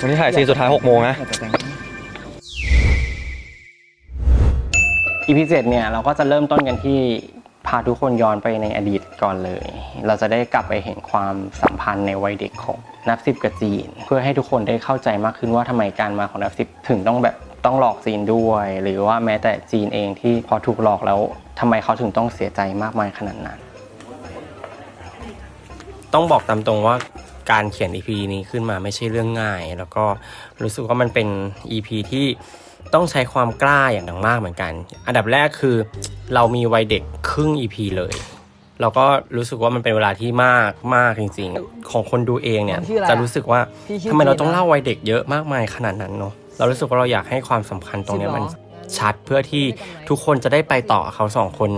วันนี้ถ่ายซีนสุดท้าย6 โมงนะ EP 7เนี่ยเราก็จะเริ่มต้นกันที่พาทุกคนย้อนไปในอดีตก่อนเลยเราจะได้กลับไปเห็นความสัมพันธ์ในวัยเด็กของนับสิบกับจีนเพื่อให้ทุกคนได้เข้าใจมากขึ้นว่าทำไมการมาของนับสิบถึงต้องหลอกจีนด้วยหรือว่าแม้แต่จีนเองที่พอถูกหลอกแล้วทำไมเขาถึงต้องเสียใจมากมายขนาดนั้นต้องบอกตามตรงว่าการเขียน EP นี้ขึ้นมาไม่ใช่เรื่องง่ายแล้วก็รู้สึกว่ามันเป็น EP ที่ต้องใช้ความกล้าอย่างมากเหมือนกันอันดับแรกคือเรามีวัยเด็กครึ่ง EP เลยเราก็รู้สึกว่ามันเป็นเวลาที่มากจริงๆของคนดูเองเนี่ยจะรู้สึกว่าทำไมเราต้องเล่าวัยเด็กเยอะมากมายขนาดนั้นเนาะเรารู้สึกว่าเราอยากให้ความสำคัญตรงนี้มันชัดเพื่อที่ทุกคนจะได้ไปต่อเขาสองคน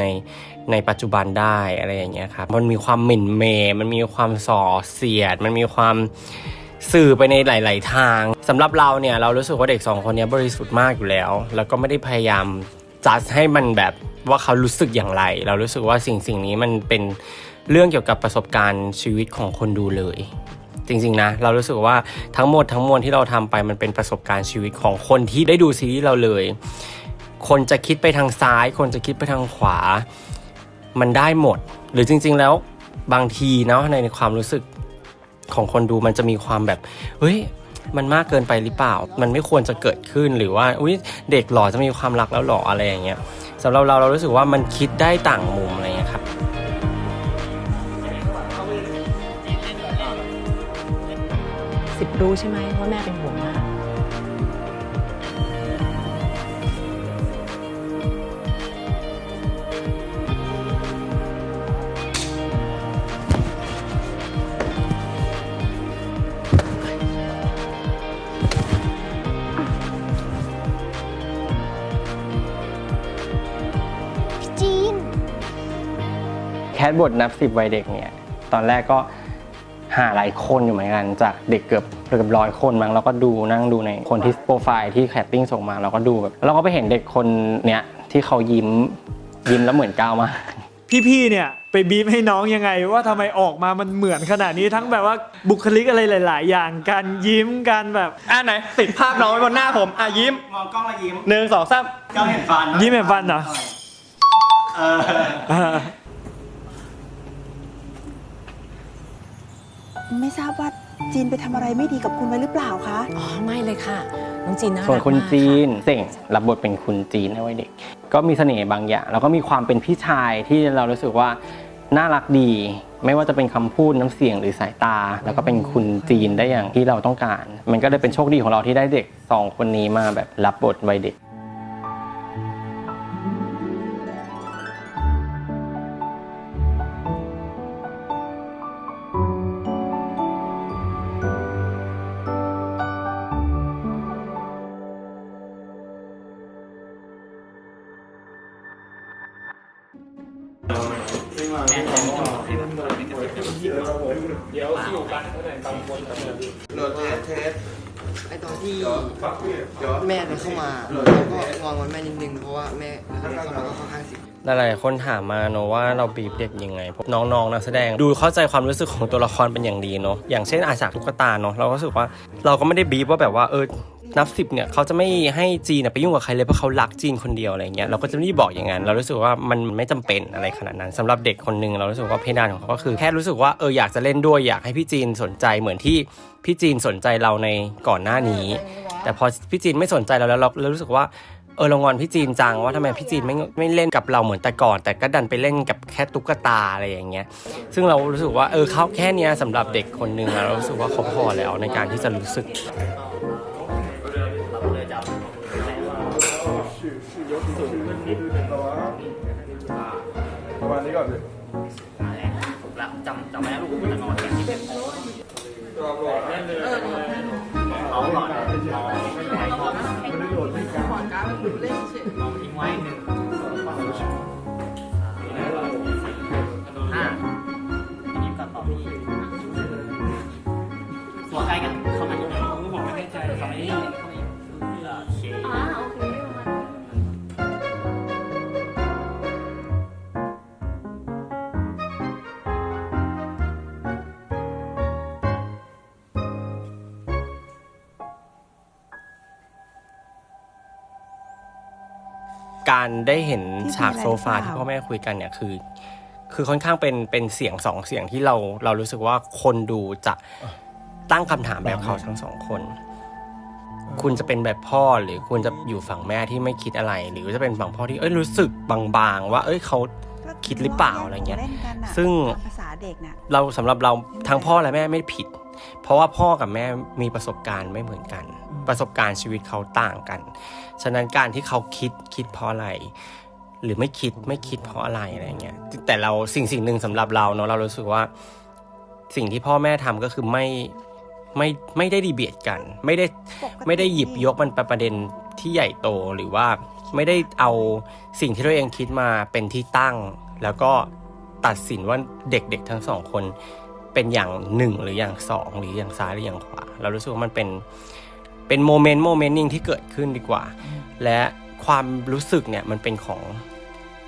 ในปัจจุบันได้อะไรอย่างเงี้ยครับมันมีความหมิ่นเมย์มันมีความส่อเสียดมันมีความสื่อไปในหลายๆทางสำหรับเราเนี่ยเรารู้สึกว่าเด็กสองคนนี้บริสุทธิ์มากอยู่แล้วแล้วก็ไม่ได้พยายามจัดให้มันแบบว่าเขารู้สึกอย่างไรเรารู้สึกว่าสิ่งนี้มันเป็นเรื่องเกี่ยวกับประสบการณ์ชีวิตของคนดูเลยจริงๆนะเรารู้สึกว่าทั้งหมดทั้งมวลที่เราทำไปมันเป็นประสบการณ์ชีวิตของคนที่ได้ดูซีรีส์เราเลยคนจะคิดไปทางซ้ายคนจะคิดไปทางขวามันได้หมดหรือจริงๆแล้วบางทีเนาะในความรู้สึกของคนดูมันจะมีความแบบเฮ้ยมันมากเกินไปหรือเปล่ามันไม่ควรจะเกิดขึ้นหรือว่าอุ๊ยเด็กหล่อจะมีความรักแล้วหล่ออะไรอย่างเงี้ยสำหรับเรารู้สึกว่ามันคิดได้ต่างมุมอะไรเงี้ยครับสิบรู้ใช่ไหมว่าแม่เป็นห่วงมากแคสบทนับสิบวัยเด็กเนี่ยตอนแรกก็หาหลายคนอยู่เหมือนกันจากเด็กเกือบ100 คนมั้งเราก็นั่งดูในคนที่โปรไฟล์ที่แคสติ้งส่งมาเราก็ดูแบบเราก็ไปเห็นเด็กคนเนี้ยที่เขายิ้มแล้วเหมือนก้าวมากพี่เนี่ยไปบีบให้น้องยังไงว่าทำไมออกมามันเหมือนขนาดนี้ทั้งแบบว่าบุคลิกอะไรหลายๆอย่างการยิ้มการแบบไหนติดภาพน้องไว้บนหน้าผมยิ้มมองกล้องแล้วยิ้ม1 2 3ก้าวเห็นฟันยิ้มเห็นฟันเหรอไม่ทราบว่าจีนไปทำอะไรไม่ดีกับคุณไว้หรือเปล่าคะอ๋อไม่เลยค่ะน้องจีนน่ารักมากส่วนคุณจีนเส่งรับบทเป็นคุณจีนในวัยเด็กก็มีเสน่ห์บางอย่างแล้วก็มีความเป็นพี่ชายที่เรารู้สึกว่าน่ารักดีไม่ว่าจะเป็นคำพูดน้ำเสียงหรือสายตาแล้วก็เป็นคุณจีนได้อย่างที่เราต้องการมันก็เลยเป็นโชคดีของเราที่ได้เด็ก2 คนนี้มาแบบรับบทวัยเด็กเดี๋ยวที่อยู่กันตอนบนโหลดเทสไอตอนที่แม่เข้ามาเราก็งอนแม่นิดนึงเพราะว่าแม่เราก็ค่อนข้างสิหลายๆคนถามมาเนอะว่าเราบีบเด็กยังไงพวกน้องๆนักแสดงดูเข้าใจความรู้สึกของตัวละครเป็นอย่างดีเนาะอย่างเช่นอาฉากตุ๊กตาเนาะเราก็รู้สึกว่าเราก็ไม่ได้บีบว่าแบบว่านับสิบเนี่ยเขาจะไม่ให้จีนไปยุ่งกับใครเลยเพราะเขารักจีนคนเดียวอะไรเงี้ยเราก็จะไม่ได้บอกอย่างนั้นเรารู้สึกว่ามันไม่จำเป็นอะไรขนาดนั้นสำหรับเด็กคนนึงเรารู้สึกว่าเพดานของเขาก็คือแค่รู้สึกว่าอยากจะเล่นด้วยอยากให้พี่จีนสนใจเหมือนที่พี่จีนสนใจเราในก่อนหน้านี้แต่พอพี่จีนไม่สนใจเราแล้วเรารู้สึกว่าเรางอนพี่จีนจังว่าทำไมพี่จีนไม่เล่นกับเราเหมือนแต่ก่อนแต่ก็ดันไปเล่นกับแค่ตุ๊กตาอะไรอย่างเงี้ยซึ่งเรารู้สึกว่าเขาแค่นี้สำหรับเด็กคนนึงเรารู้สึกว่าเขาพอแล้วในการที่จะรู้สึกประมาณนี้ก่อนสิแล้วจำไม่ได้ลูกคุณจะนอนกันที่เป็นเขาหลอดไม่ได้โหลดที่การการ์ดเล่นเฉยทิ้งไว้1 2 5นี่ก็ต่อที่ตัวใกล้กันเขามาอยู่ไหนผมบอกไม่แน่ใจเขาไม่ได้โอเค การได้เห็นฉากโซฟาที่พ่อแม่คุยกันเนี่ยคือค่อนข้างเป็นเสียง2เสียงที่เรารู้สึกว่าคนดูจะตั้งคำถามแบบเขาทั้งสองคนคุณจะเป็นแบบพ่อหรือคุณจะอยู่ฝั่งแม่ที่ไม่คิดอะไรหรือจะเป็นฝั่งพ่อที่รู้สึกบางๆว่าเขาคิดหรือเปล่าอะไรเงี้ยซึ่ง ภาษาเด็กน่ะ เราสำหรับเราทั้งพ่อและแม่ไม่ผิดเพราะว่าพ่อกับแม่มีประสบการณ์ไม่เหมือนกันประสบการณ์ชีวิตเขาต่างกันฉะนั้นการที่เขาคิดเพราะอะไรหรือไม่คิดเพราะอะไรอะไรเงี้ยแต่เราสิ่งหนึ่งสำหรับเราเนาะเรารู้สึกว่าสิ่งที่พ่อแม่ทำก็คือไม่ได้ดีเบตกันไม่ได้หยิบยกมันเป็นประเด็นที่ใหญ่โตหรือว่าไม่ได้เอาสิ่งที่ตัวเองคิดมาเป็นที่ตั้งแล้วก็ตัดสินว่าเด็กๆทั้งสองคนเป็นอย่างหนึ่งหรืออย่างสองหรืออย่างซ้ายหรืออย่างขวาเรารู้สึกว่ามันเป็นโมเมนต์นึงที่เกิดขึ้นดีกว่าและความรู้สึกเนี่ยมันเป็นของ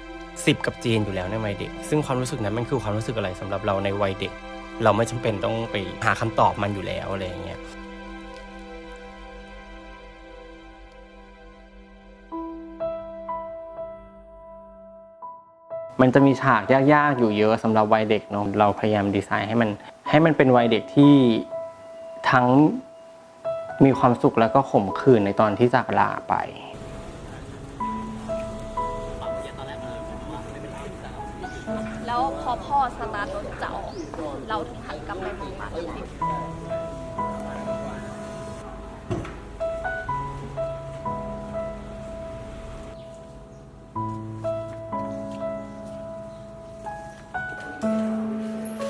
10กับจีนอยู่แล้วในวัยเด็กซึ่งความรู้สึกนั้นมันคือความรู้สึกอะไรสำหรับเราในวัยเด็กเราไม่จำเป็นต้องไปหาคำตอบมันอยู่แล้วอะไรอย่างเงี้ยมันจะมีฉากยากๆอยู่เยอะสำหรับวัยเด็กเนาะเราพยายามดีไซน์ให้มันเป็นวัยเด็กที่ทั้งมีความสุขแล้วก็ขมขื่นในตอนที่จากลาไปแล้วพอพ่อสตาร์ทรถจะออกเราถึงหันกลับไปมองป้า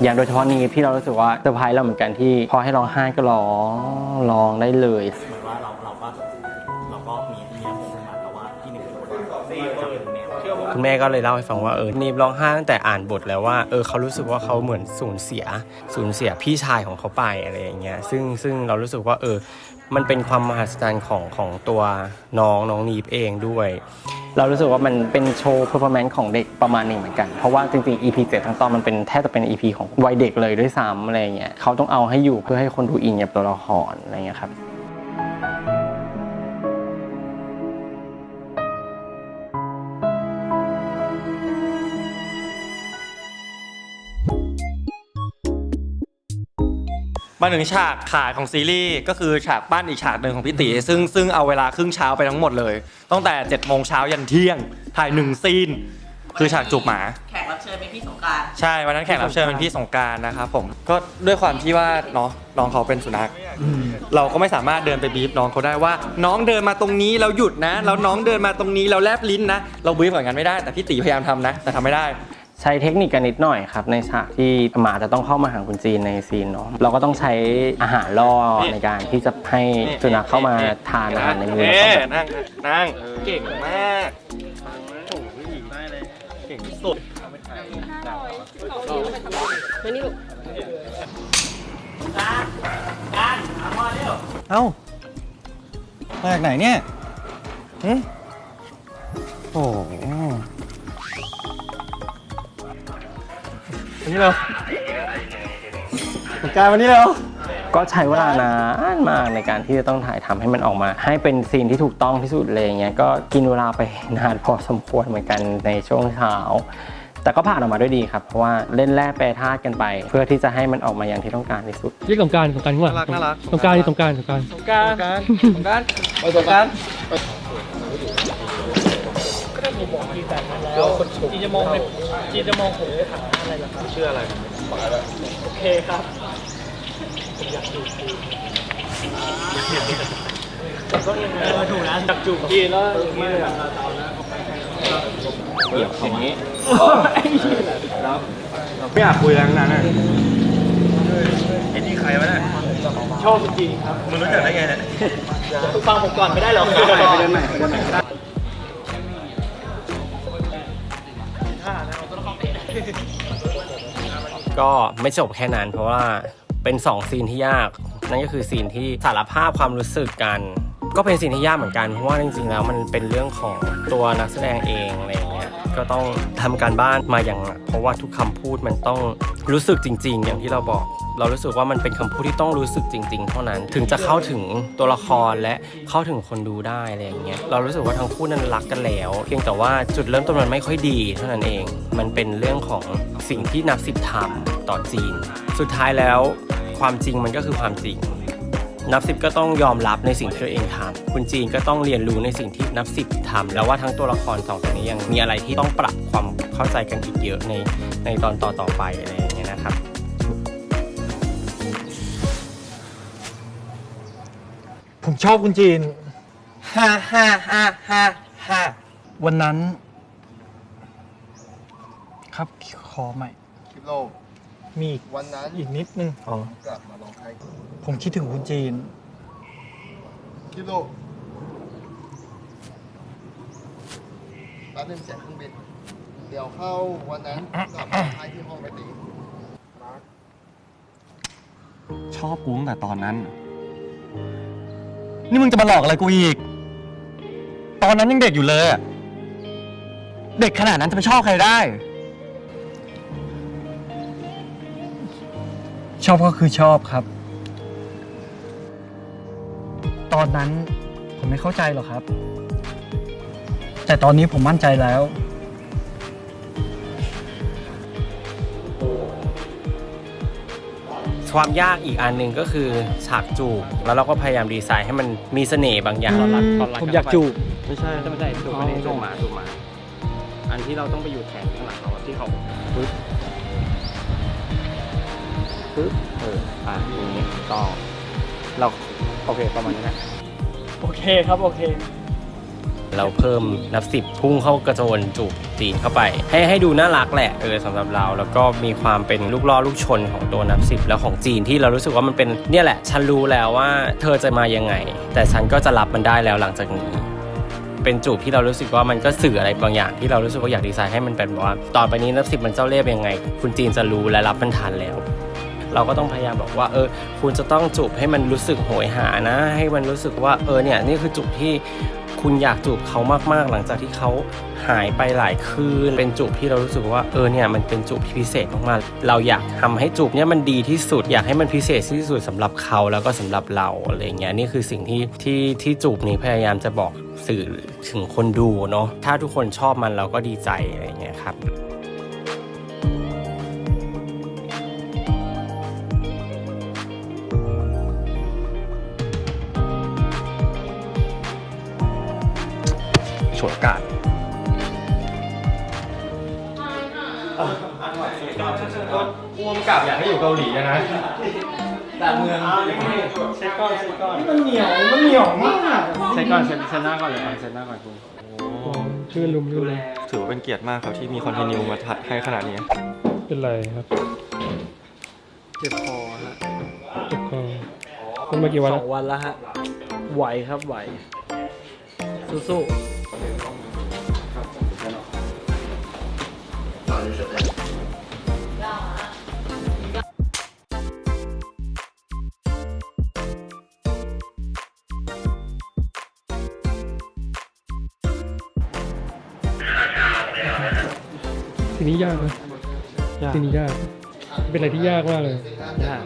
อย่างโดยเฉพาะนี้ที่เรารู้สึกว่าเซอร์ไพรส์เราเหมือนกันที่พอให้ร้องไห้ก็ร้องได้เลยเหมือนว่าเราก็มีอารมณ์ขึ้นมาแต่ว่าพี่หนึ่งจะเป็นแนวคุณแม่ก็เลยเล่าให้ฟังว่านีบร้องไห้ตั้งแต่อ่านบทแล้วว่าเขารู้สึกว่าเขาเหมือนสูญเสียพี่ชายของเขาไปอะไรอย่างเงี้ยซึ่งเรารู้สึกว่ามันเป็นความมหัศจรรย์ของตัวน้องนีบเองด้วยเรารู้สึกว่ามันเป็นโชว์เพอร์ฟอร์แมนซ์ของเด็กประมาณนึงเหมือนกันเพราะว่าจริงๆ EP 7ทั้งตอนมันเป็นแทบจะเป็น EP ของวัยเด็กเลยด้วยซ้ำอะไรเงี้ยเขาต้องเอาให้อยู่เพื่อให้คนดูอินกับตัวละครอะไรเงี้ยครับมาถึงฉากขายของซีรีส์ก็คือฉากปั้นอีกฉากหนึ่งของพี่ตีซึ่งเอาเวลาครึ่งเช้าไปทั้งหมดเลยตั้งแต่7 โมงเช้ายันเที่ยงถ่าย1 ซีนคือฉากจูบหมาแขกรับเชิญเป็นพี่สงกรานต์ใช่วันนั้นแขกรับเชิญเป็นพี่สงกรานต์นะครับผมก็ด้วยความที่ว่าน้องเขาเป็นสุนัขเราก็ไม่สามารถเดินไปบีบน้องเขาได้ว่าน้องเดินมาตรงนี้เราหยุดนะแล้วน้องเดินมาตรงนี้เราแลบลิ้นนะเราบีบอย่างนั้นไม่ได้แต่พี่ตีพยายามทำนะแต่ทำไม่ได้ใช้เทคนิคกันนิดหน่อยครับในฉากที่หมาจะต้องเข้ามาหาคุณจีนในซีนเนาะเราก็ต้องใช้อาหารล่อในการที่จะให้สุนัขเข้ามาทานอาหารในมือนั่งเก่งมากโอ้ยได้เลยเก่งสุดมานี่ลูกการเอามาเร็วเอ้ามาจากไหนเนี่ยโอ้วันนี้เราการวันนี้เราก็ใช้เวลานานมากในการที่จะต้องถ่ายทำให้มันออกมาให้เป็นซีนที่ถูกต้องที่สุดเลยเงี้ยก็กินเวลาไปนานพอสมควรเหมือนกันในช่วงเช้าแต่ก็ผ่านออกมาด้วยดีครับเพราะว่าเล่นแร่แปรธาตุกันไปเพื่อที่จะให้มันออกมาอย่างที่ต้องการที่สุดเรียกสงการว่าน่ารักสงการก็ได้ผมบอกจีนแต่นั้นแล้วจีนจะมองผมในฐานะอะไรล่ะครับชื่ออะไรโอเคครับผมอยากจูบจีนก็ยังไงถูกนะอยากจูบจีนแล้วอย่างนี้เลยอ่ะอย่างนี้แล้วเราไม่อยากคุยแล้วนั้นน่ะไอ้นี่ใครวะเนี่ยชอบจริงครับมึงรู้จักได้ไงเนี่ยฟังผมก่อนไม่ได้หรอไปเดินใหม่ก็ไม่จบแค่นั้นเพราะว่าเป็น2ซีนที่ยากนั่นก็คือซีนที่สารภาพความรู้สึกกันก็เป็นซีนที่ยากเหมือนกันเพราะว่าจริงๆแล้วมันเป็นเรื่องของตัวนักแสดงเองอะไรอย่างเงี้ยก็ต้องทำการบ้านมาอย่างหนักเพราะว่าทุกคำพูดมันต้องรู้สึกจริงๆอย่างที่เราบอก เรารู้สึกว่ามันเป็นคำพูดที่ต้องรู้สึกจริงๆเท่านั้นถึงจะเข้าถึงตัวละครและเข้าถึงคนดูได้อะไรอย่างเงี้ยเรารู้สึกว่าทั้งคู่นั้นรักกันแล้วเพียงแต่ว่าจุดเริ่มต้นมันไม่ค่อยดีเท่านั้นเองมันเป็นเรื่องของสิ่งที่นับสิบทำต่อจีนสุดท้ายแล้วความจริงมันก็คือความจริงนับสิบก็ต้องยอมรับในสิ่งที่ตัวเองทำคุณจีนก็ต้องเรียนรู้ในสิ่งที่นับสิบทำแล้วว่าทั้งตัวละครสองตัวนี้ยังมีอะไรที่ต้องปรับความเข้าใจกันอีกเยอะในตอนต่อไปอะไรอย่างเงี้ยนะครับผมชอบคุณจีน ฮ่าฮ่าฮ่าฮ่าฮ่า วันนั้น ครับขอใหม่ คลิปโลก มีอีก วันนั้น อีกนิดนึง กลับมาลองใคร ผมคิดถึงคุณจีน คลิปโลกรับเป็นเสียงเครื่องบินเดี๋ยวเข้าวันนั้นกลับมาใครที่ห้องไปตี ชอบกูตั้งแต่ตอนนั้น นี่มึงจะมาหลอกอะไรกูอีก ตอนนั้นยังเด็กอยู่เลยอะเด็กขนาดนั้นจะไปชอบใครได้ ชอบก็คือชอบครับ ตอนนั้นผมไม่เข้าใจหรอกครับ แต่ตอนนี้ผมมั่นใจแล้ว ความยากอีกอันหนึ่งก็คือฉากจูบแล้วเราก็พยายามดีไซน์ให้มันมีเสน่ห์บางอย่าง ผมอยากจูบ ไม่ใช่จูบไม่ได้จูบมาอันที่เราต้องไปอยู่แขนข้างหลังเขาที่เขาปึ๊บอย่างนี้ก็เราโอเคประมาณนี้แหละ โอเคครับโอเค เราเพิ่มนับสิบพุ่งเข้ากระโจนจูบจีนเข้าไปให้ดูน่ารักแหละสำหรับเราแล้วก็มีความเป็นลูกล่อลูกชนของตัวนับสิบแล้วของจีนที่เรารู้สึกว่ามันเป็นเนี่ยแหละฉันรู้แล้วว่าเธอจะมายังไงแต่ฉันก็จะรับมันได้แล้วหลังจากนี้เป็นจูบที่เรารู้สึกว่ามันก็สื่ออะไรบางอย่างที่เรารู้สึกว่าอยากดีไซน์ให้มันเป็นว่าต่อไปนี้นับสิบมันเจ้าเล่ห์ยังไงคุณจีนจะรู้และรับมันทันแล้วเราก็ต้องพยายามบอกว่าคุณจะต้องจูบให้มันรู้สึกโหยหานะให้มันรู้สึกว่าเนี่ยนี่คือจูบที่คุณอยากจูบเขามากๆหลังจากที่เขาหายไปหลายคืนเป็นจูบที่เรารู้สึกว่าเนี่ยมันเป็นจูบที่พิเศษมากๆเราอยากทำให้จูบเนี่ยมันดีที่สุดอยากให้มันพิเศษที่สุดสำหรับเขาแล้วก็สำหรับเราอะไรเงี้ยนี่คือสิ่งที่จูบนี้พยายามจะบอกสื่อถึงคนดูเนาะถ้าทุกคนชอบมันเราก็ดีใจอะไรเงี้ยครับฉวยโอกาสพ่วงกับอยากให้อยู่เกาหลีนะแต่เมืองเช็คก่อนมันเหนียวมากเช็คก่อนเช็คหน้าก่อนเลยเช็คหน้าก่อนคุณชื่อลุมเลย ถือว่าเป็นเกียรติมากครับที่มีคอนเทนิวมาถัดให้ขนาดนี้เป็นไรครับเจ็บคอฮะเจ็บคอเป็นมากี่วัน2 วันแล้วฮะไหวครับไหวสู้ๆทีนี้ยากนะทีนี้ยากเป็นอะไรที่ยากมากเลยยาก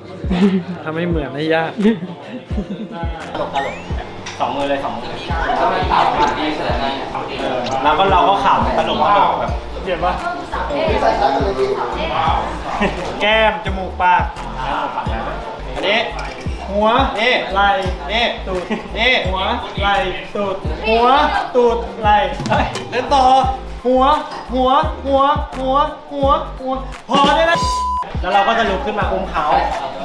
ทำให้เหมือนได้ยากตลกสองมือเลยแล้วก็เราก็ขำตลกแบบเห็นปะแก้มจมูกปากอันนี้หัวนี่ไหล่นี่ตูดนี่หัวไหล่ตูดหัวตูดไหล่เล่นต่อหัวพอได้แล้วแล้วเราก็จะลุกขึ้นมาอุ้มเขา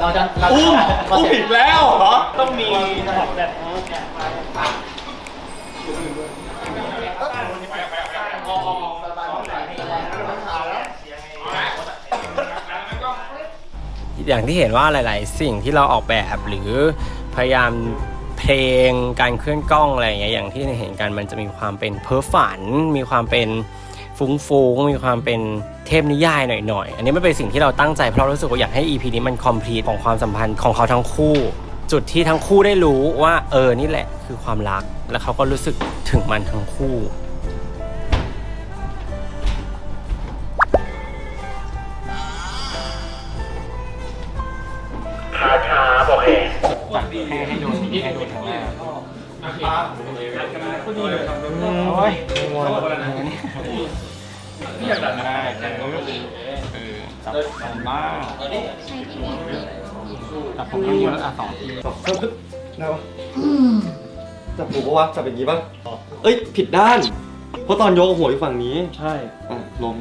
เราจะอุ้มอีกแล้วเหรอต้องมีแบบ อย่างที่เห็นว่าหลายๆสิ่งที่เราออกแบบหรือพยายามเพลงการเคลื่อนกล้องอะไรอย่างเงี้ยอย่างที่เห็นกันมันจะมีความเป็นเพ้อฝันมีความเป็นฟุ้งมีความเป็นเทพนิยายหน่อยๆอันนี้ไม่เป็นสิ่งที่เราตั้งใจเพราะรู้สึกว่าอยากให้ EP นี้มันคอมพลีทของความสัมพันธ์ของเขาทั้งคู่จุดที่ทั้งคู่ได้รู้ว่านี่แหละคือความรักและเขาก็รู้สึกถึงมันทั้งคู่ ให้โดนทางหน้าโอ้ยงงอยากดันได้จับมากจับผมเยอะอ่ะ2 ทีได้ปะจับหูปะวะจับอย่างนี้ปะเอ้ยผิดด้าน เพราะตอนยกหัวอยู่ฝั่งนี้ใช่ลง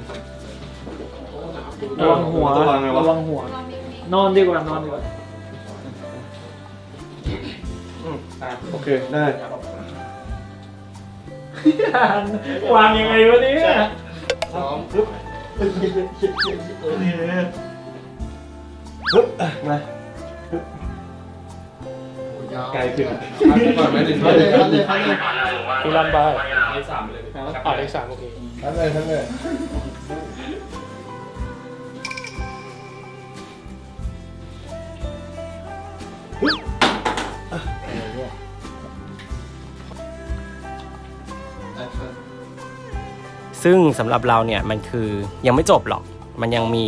ระวังหัวระวังหัว นอนดีกว่านอนดีกว่าโอเคได้ วางยังไงวะเนี่ย ซ้อมปึ๊บมา ไกลขึ้นก่อนไหมถึงเลย พี่ลำบากเลข 3เลยเลข 3โอเคทั้งเลยซึ่งสำหรับเราเนี่ยมันคือยังไม่จบหรอกมันยังมี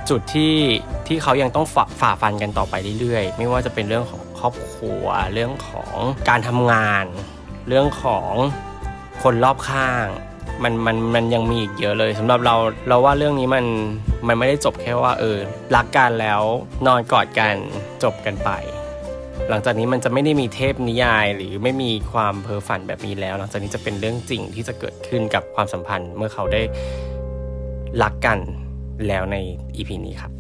จุดที่เขายังต้องฝ่าฟันกันต่อไปเรื่อยๆไม่ว่าจะเป็นเรื่องของครอบครัวเรื่องของการทำงานเรื่องของคนรอบข้างมันยังมีอีกเยอะเลยสำหรับเราว่าเรื่องนี้มันไม่ได้จบแค่ว่ารักกันแล้วนอนกอดกันจบกันไปหลังจากนี้มันจะไม่ได้มีเทพนิยายหรือไม่มีความเพ้อฝันแบบนี้แล้วหลังจากนี้จะเป็นเรื่องจริงที่จะเกิดขึ้นกับความสัมพันธ์เมื่อเขาได้รักกันแล้วใน EP นี้ครับ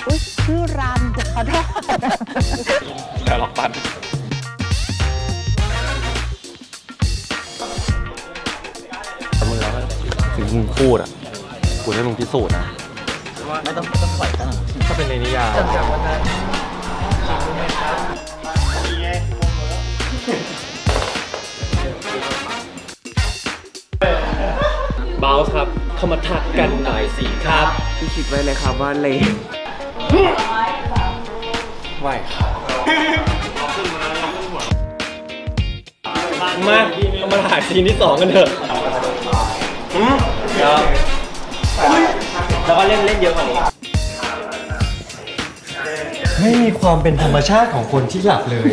อุ๊ยชื่อรันขอโทษ แล้วล็อกปันมึงแล้วถึงมึงพูดอ่ะกูให้มึงพิสูจน์นะไม่ต้องปล่อยกันถ้าเป็นในนิยายบาวส์ครับเข้ามาทักกันหน่อยสิครับพี่คิดไว้เลยครับว่าเลนไหวครับมาเรามาถ่ายซีนที่ 2กันเถอะแล้วก็เล่นเยอะกว่านี้ไม่มีความเป็นธรรมชาติของคนที่หลับเลย